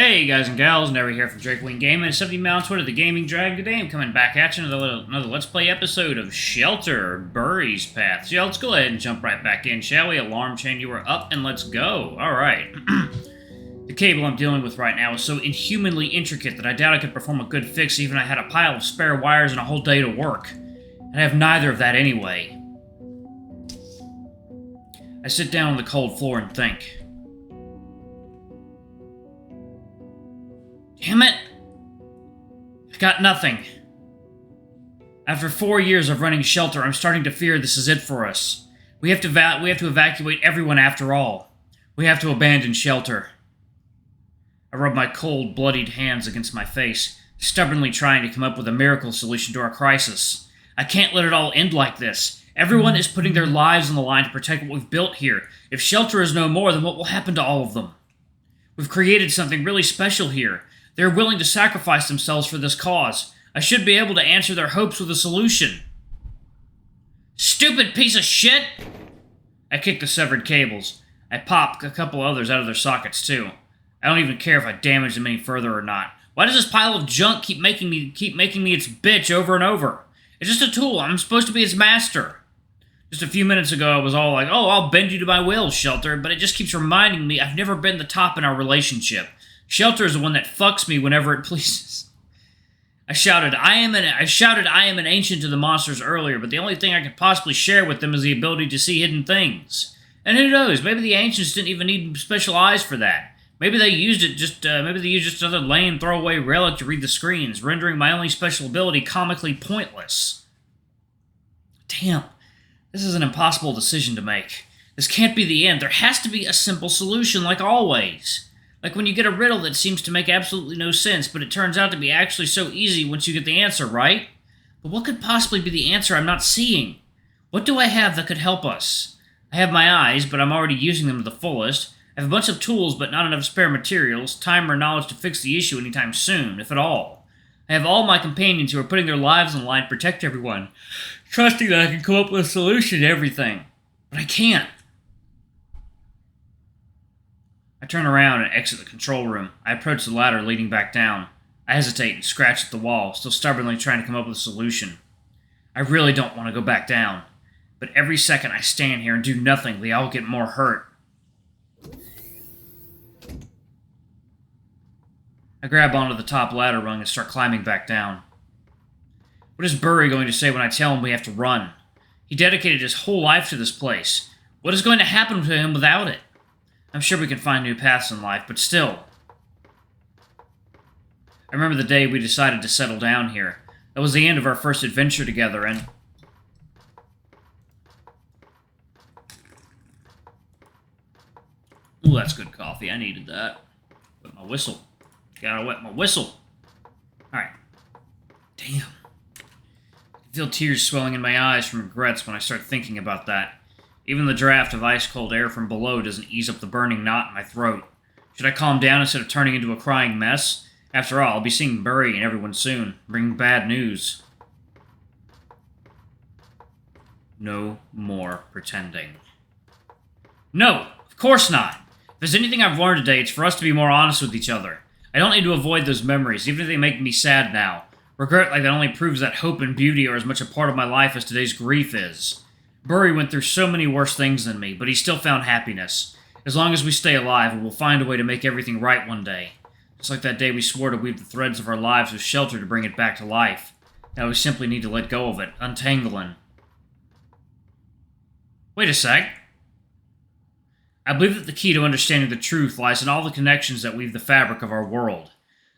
Hey guys and gals, Never here from Drakewing Gaming, 70 on Twitter, the Gaming Drag. Today I'm coming back at you another Let's Play episode of Shelter, Burry's Path. So yeah, let's go ahead and jump right back in, shall we? Alarm chain, you are up, and let's go. Alright. The cable I'm dealing with right now is so inhumanly intricate that I doubt I could perform a good fix even if I had a pile of spare wires and a whole day to work. And I have neither of that anyway. I sit down on the cold floor and think. Damn it! I've got nothing. After 4 years of running Shelter, I'm starting to fear this is it for us. We have to evacuate everyone after all. We have to abandon Shelter. I rub my cold, bloodied hands against my face, stubbornly trying to come up with a miracle solution to our crisis. I can't let it all end like this. Everyone is putting their lives on the line to protect what we've built here. If Shelter is no more, then what will happen to all of them? We've created something really special here. They're willing to sacrifice themselves for this cause. I should be able to answer their hopes with a solution. Stupid piece of shit! I kick the severed cables. I pop a couple others out of their sockets too. I don't even care if I damage them any further or not. Why does this pile of junk keep making me its bitch over and over? It's just a tool. I'm supposed to be its master. Just a few minutes ago, I was all like, oh, I'll bend you to my will, Shelter, but it just keeps reminding me I've never been the top in our relationship. Shelter is the one that fucks me whenever it pleases. I shouted, I am an ancient to the monsters earlier, but the only thing I could possibly share with them is the ability to see hidden things. And who knows, maybe the ancients didn't even need special eyes for that. Maybe they used just another lame throwaway relic to read the screens, rendering my only special ability comically pointless. Damn, this is an impossible decision to make. This can't be the end. There has to be a simple solution, like always. Like when you get a riddle that seems to make absolutely no sense, but it turns out to be actually so easy once you get the answer, right? But what could possibly be the answer I'm not seeing? What do I have that could help us? I have my eyes, but I'm already using them to the fullest. I have a bunch of tools, but not enough spare materials, time or knowledge to fix the issue anytime soon, if at all. I have all my companions who are putting their lives on the line to protect everyone, trusting that I can come up with a solution to everything. But I can't. I turn around and exit the control room. I approach the ladder leading back down. I hesitate and scratch at the wall, still stubbornly trying to come up with a solution. I really don't want to go back down. But every second I stand here and do nothing, they all get more hurt. I grab onto the top ladder rung and start climbing back down. What is Burry going to say when I tell him we have to run? He dedicated his whole life to this place. What is going to happen to him without it? I'm sure we can find new paths in life, but still. I remember the day we decided to settle down here. That was the end of our first adventure together, and... Ooh, that's good coffee. I needed that. Wet my whistle. Gotta wet my whistle. Alright. Damn. I feel tears swelling in my eyes from regrets when I start thinking about that. Even the draft of ice-cold air from below doesn't ease up the burning knot in my throat. Should I calm down instead of turning into a crying mess? After all, I'll be seeing Burry and everyone soon, bringing bad news. No more pretending. No, of course not! If there's anything I've learned today, it's for us to be more honest with each other. I don't need to avoid those memories, even if they make me sad now. Regret like that only proves that hope and beauty are as much a part of my life as today's grief is. Burry went through so many worse things than me, but he still found happiness. As long as we stay alive, we will find a way to make everything right one day. Just like that day we swore to weave the threads of our lives with Shelter to bring it back to life. Now we simply need to let go of it, untangling. Wait a sec. I believe that the key to understanding the truth lies in all the connections that weave the fabric of our world.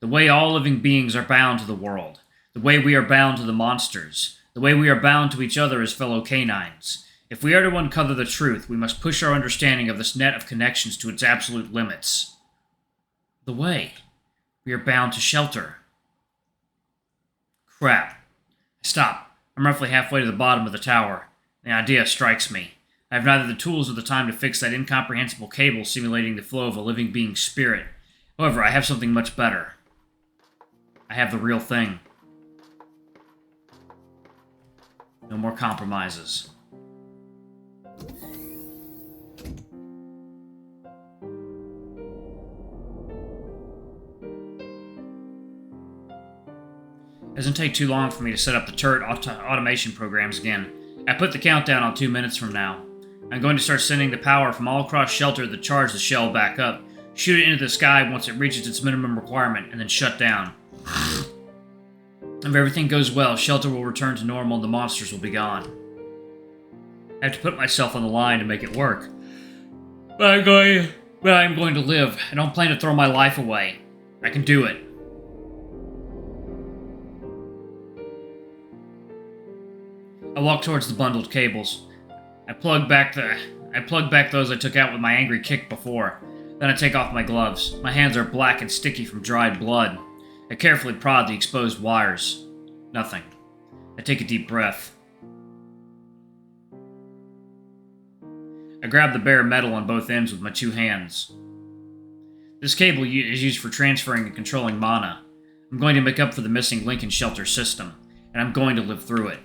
The way all living beings are bound to the world. The way we are bound to the monsters. The way we are bound to each other as fellow canines. If we are to uncover the truth, we must push our understanding of this net of connections to its absolute limits. The way. We are bound to Shelter. Crap. I stop. I'm roughly halfway to the bottom of the tower. The idea strikes me. I have neither the tools or the time to fix that incomprehensible cable simulating the flow of a living being's spirit. However, I have something much better. I have the real thing. No more compromises. It doesn't take too long for me to set up the turret automation programs again. I put the countdown on 2 minutes from now. I'm going to start sending the power from all across Shelter to charge the shell back up, shoot it into the sky once it reaches its minimum requirement, and then shut down. If everything goes well, Shelter will return to normal and the monsters will be gone. I have to put myself on the line to make it work. But I'm going to live. I don't plan to throw my life away. I can do it. I walk towards the bundled cables. I plug back those I took out with my angry kick before. Then I take off my gloves. My hands are black and sticky from dried blood. I carefully prod the exposed wires. Nothing. I take a deep breath. I grab the bare metal on both ends with my 2 hands. This cable is used for transferring and controlling mana. I'm going to make up for the missing link in Shelter's system, and I'm going to live through it.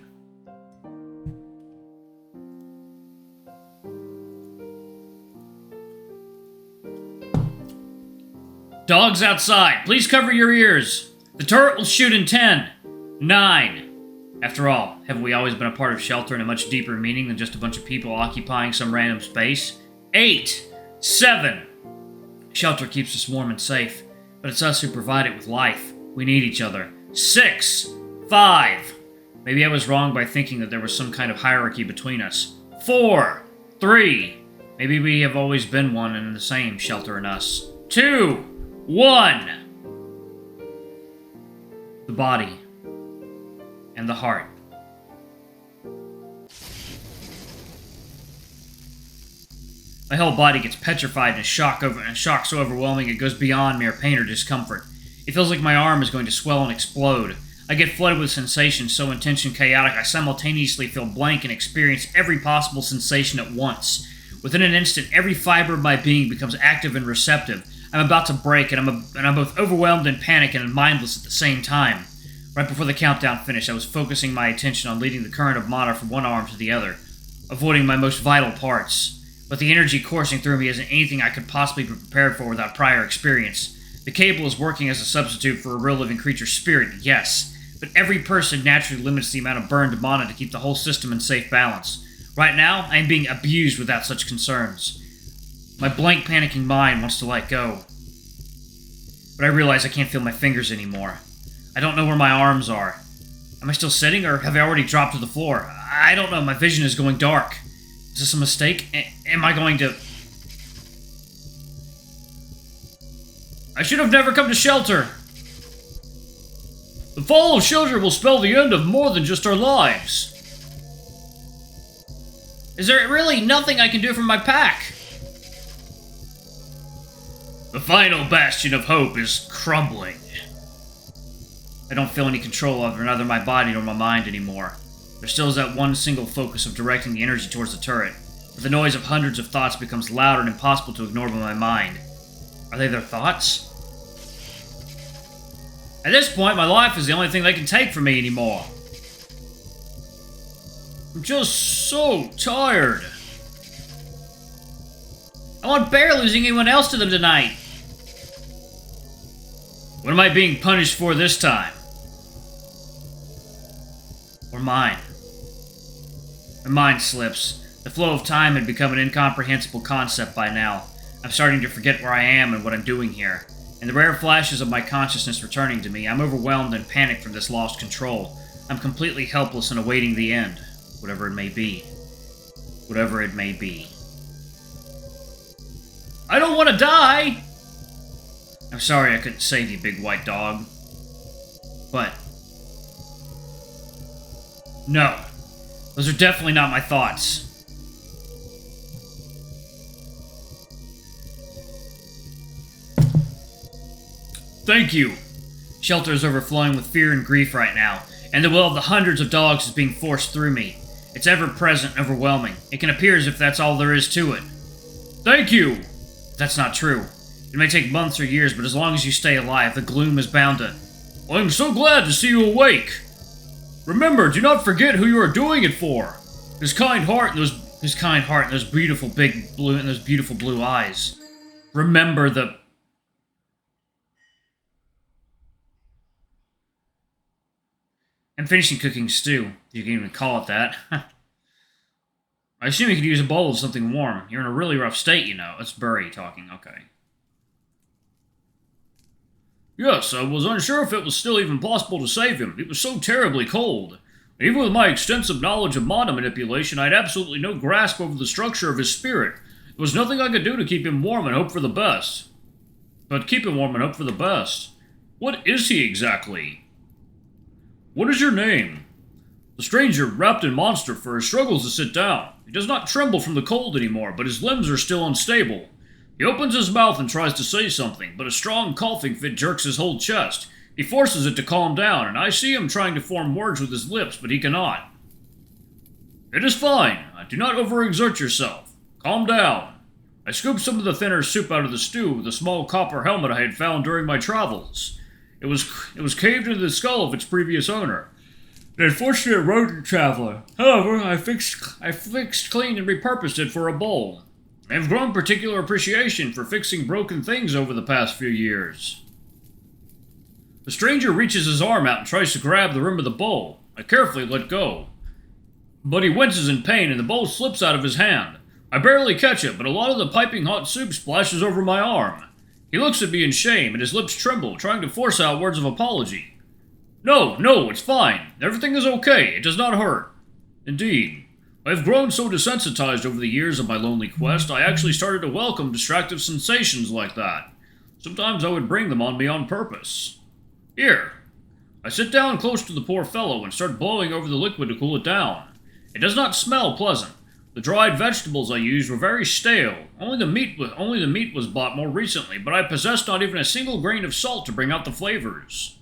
Dogs outside, please cover your ears. The turret will shoot in 10, 9. After all, haven't we always been a part of Shelter in a much deeper meaning than just a bunch of people occupying some random space? 8, 7. Shelter keeps us warm and safe, but it's us who provide it with life. We need each other. 6, 5. Maybe I was wrong by thinking that there was some kind of hierarchy between us. 4, 3. Maybe we have always been one and the same, Shelter and us. 2, 1. The body and the heart. My whole body gets petrified in a shock so overwhelming it goes beyond mere pain or discomfort. It feels like my arm is going to swell and explode. I get flooded with sensations so intense and chaotic I simultaneously feel blank and experience every possible sensation at once. Within an instant, every fiber of my being becomes active and receptive. I'm about to break, and I'm both overwhelmed and panicked and mindless at the same time. Right before the countdown finished, I was focusing my attention on leading the current of mana from one arm to the other, avoiding my most vital parts. But the energy coursing through me isn't anything I could possibly be prepared for without prior experience. The cable is working as a substitute for a real living creature's spirit, yes, but every person naturally limits the amount of burned mana to keep the whole system in safe balance. Right now, I am being abused without such concerns. My blank, panicking mind wants to let go. But I realize I can't feel my fingers anymore. I don't know where my arms are. Am I still sitting, or have I already dropped to the floor? I don't know, my vision is going dark. Is this a mistake? Am I going to... I should have never come to Shelter! The fall of Shelter will spell the end of more than just our lives. Is there really nothing I can do from my pack? The final bastion of hope is crumbling. I don't feel any control over neither my body nor my mind anymore. There still is that one single focus of directing the energy towards the turret, but the noise of hundreds of thoughts becomes louder and impossible to ignore by my mind. Are they their thoughts? At this point, my life is the only thing they can take from me anymore. I'm just so tired. I won't bear losing anyone else to them tonight. What am I being punished for this time? Or mine? My mind slips. The flow of time had become an incomprehensible concept by now. I'm starting to forget where I am and what I'm doing here. In the rare flashes of my consciousness returning to me, I'm overwhelmed and panicked from this lost control. I'm completely helpless and awaiting the end. Whatever it may be. Whatever it may be. I don't want to die! I'm sorry I couldn't save you, big white dog. But... no. Those are definitely not my thoughts. Thank you. Shelter is overflowing with fear and grief right now, and the will of the hundreds of dogs is being forced through me. It's ever-present and overwhelming. It can appear as if that's all there is to it. Thank you! That's not true. It may take months or years, but as long as you stay alive, the gloom is bound to... I'm so glad to see you awake! Remember, do not forget who you are doing it for! His kind heart and those beautiful blue eyes. Remember the... I'm finishing cooking stew. You can even call it that. I assume you could use a bowl of something warm. You're in a really rough state, you know. That's Burry talking, okay. Yes, I was unsure if it was still even possible to save him. He was so terribly cold. Even with my extensive knowledge of mana manipulation, I had absolutely no grasp over the structure of his spirit. There was nothing I could do to keep him warm and hope for the best. But keep him warm and hope for the best. What is he exactly? What is your name? The stranger, wrapped in monster fur, struggles to sit down. He does not tremble from the cold anymore, but his limbs are still unstable. He opens his mouth and tries to say something, but a strong coughing fit jerks his whole chest. He forces it to calm down, and I see him trying to form words with his lips, but he cannot. It is fine. Do not overexert yourself. Calm down. I scooped some of the thinner soup out of the stew with a small copper helmet I had found during my travels. It was caved into the skull of its previous owner. An unfortunate rodent traveler. However, I fixed, cleaned, and repurposed it for a bowl. I have grown particular appreciation for fixing broken things over the past few years. The stranger reaches his arm out and tries to grab the rim of the bowl. I carefully let go. But he winces in pain and the bowl slips out of his hand. I barely catch it, but a lot of the piping hot soup splashes over my arm. He looks at me in shame and his lips tremble, trying to force out words of apology. No, it's fine. Everything is okay. It does not hurt. Indeed. I have grown so desensitized over the years of my lonely quest, I actually started to welcome distractive sensations like that. Sometimes I would bring them on me on purpose. Here. I sit down close to the poor fellow and start blowing over the liquid to cool it down. It does not smell pleasant. The dried vegetables I used were very stale. Only the meat was bought more recently, but I possessed not even a single grain of salt to bring out the flavors.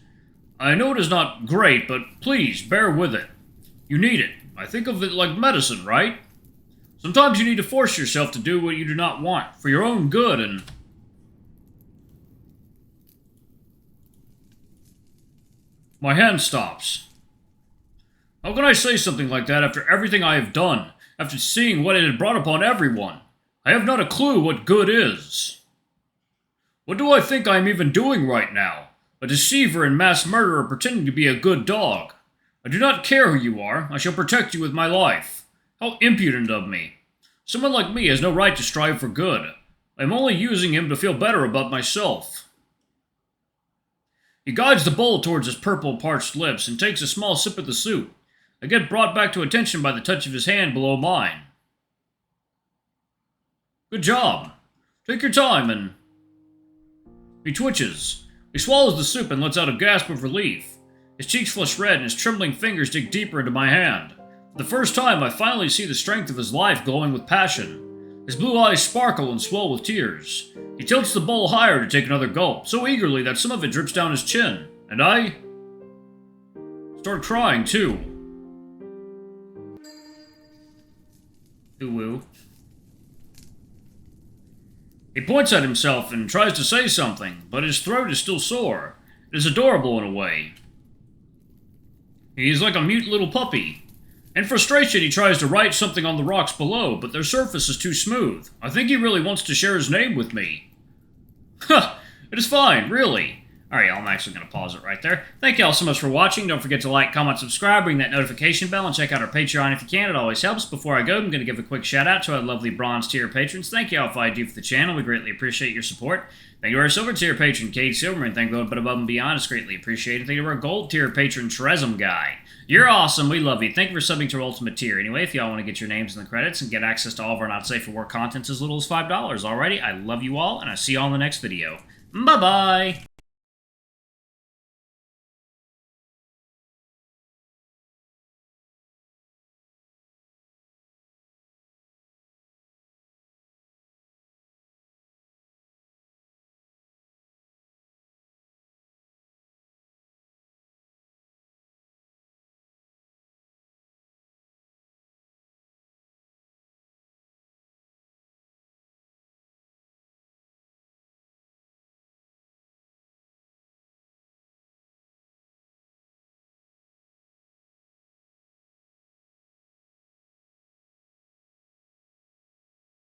I know it is not great, but please, bear with it. You need it. I think of it like medicine, right? Sometimes you need to force yourself to do what you do not want, for your own good and... My hand stops. How can I say something like that after everything I have done, after seeing what it had brought upon everyone? I have not a clue what good is. What do I think I am even doing right now? A deceiver and mass murderer pretending to be a good dog. I do not care who you are. I shall protect you with my life. How impudent of me. Someone like me has no right to strive for good. I am only using him to feel better about myself. He guides the bowl towards his purple parched lips and takes a small sip of the soup. I get brought back to attention by the touch of his hand below mine. Good job. Take your time and... He twitches. He swallows the soup and lets out a gasp of relief. His cheeks flush red and his trembling fingers dig deeper into my hand. For the first time, I finally see the strength of his life glowing with passion. His blue eyes sparkle and swell with tears. He tilts the bowl higher to take another gulp, so eagerly that some of it drips down his chin. And I... start crying, too. Ooh. He points at himself and tries to say something, but his throat is still sore. It is adorable in a way. He is like a mute little puppy. In frustration, he tries to write something on the rocks below, but their surface is too smooth. I think he really wants to share his name with me. Huh, it is fine, really. Alright, y'all, I'm actually going to pause it right there. Thank y'all so much for watching. Don't forget to like, comment, subscribe, ring that notification bell, and check out our Patreon if you can. It always helps. Before I go, I'm going to give a quick shout out to our lovely bronze tier patrons. Thank y'all for all you do for the channel. We greatly appreciate your support. Thank you to our silver tier patron, Kate Silverman. Thank you, but above and beyond. It's greatly appreciated. Thank you to our gold tier patron, Trezum Guy. You're awesome. We love you. Thank you for subbing to our ultimate tier. Anyway, if y'all want to get your names in the credits and get access to all of our not safe for work contents as little as $5. Alrighty, I love you all, and I'll see y'all in the next video. Bye-bye!